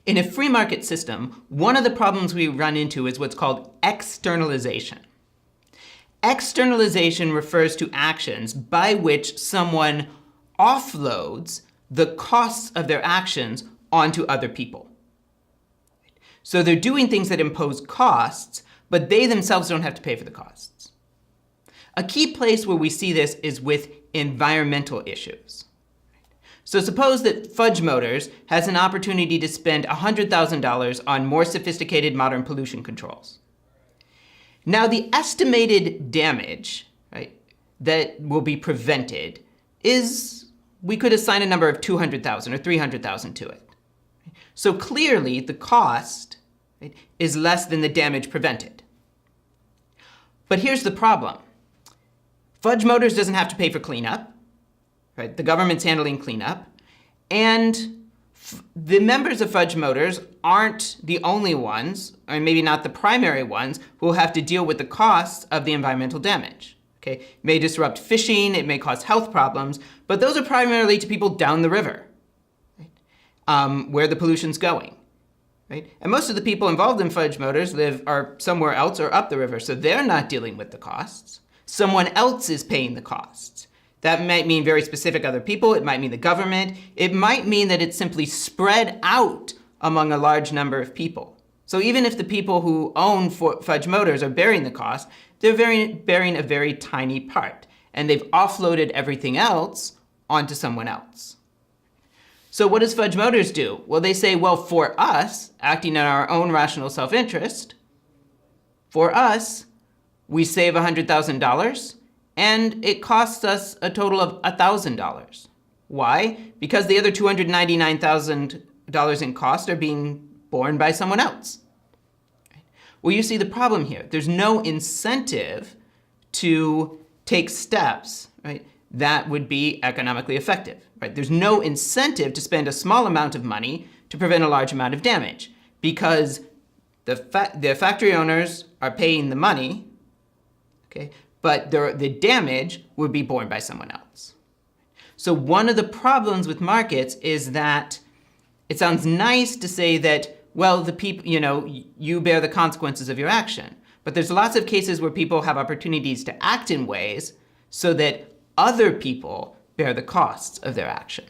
In a free market system, one of the problems we run into is what's called externalization. Externalization refers to actions by which someone offloads the costs of their actions onto other people. So they're doing things that impose costs, but they themselves don't have to pay for the costs. A key place where we see this is with environmental issues. So suppose that Fudge Motors has an opportunity to spend $100,000 on more sophisticated modern pollution controls. Now the estimated damage, right, that will be prevented is, we could assign a number of 200,000 or 300,000 to it. So clearly the cost, right, is less than the damage prevented. But here's the problem. Fudge Motors doesn't have to pay for cleanup. Right? The government's handling cleanup. And the members of Fudge Motors aren't the only ones, or maybe not the primary ones, who will have to deal with the costs of the environmental damage. Okay? It may disrupt fishing, it may cause health problems, but those are primarily to people down the river, right? Where the pollution's going. Right? And most of the people involved in Fudge Motors are somewhere else or up the river, so they're not dealing with the costs. Someone else is paying the costs. That might mean very specific other people. It might mean the government. It might mean that it's simply spread out among a large number of people. So even if the people who own Fudge Motors are bearing the cost, they're bearing a very tiny part. And they've offloaded everything else onto someone else. So what does Fudge Motors do? Well, they say, well, for us, acting in our own rational self-interest, for us, we save $100,000. And it costs us a total of $1,000. Why? Because the other $299,000 in cost are being borne by someone else. Well, you see the problem here. There's no incentive to take steps, right, that would be economically effective. Right? There's no incentive to spend a small amount of money to prevent a large amount of damage because the factory owners are paying the money, okay, but the damage would be borne by someone else. So one of the problems with markets is that it sounds nice to say that, well, the people, you bear the consequences of your action. But there's lots of cases where people have opportunities to act in ways so that other people bear the costs of their action.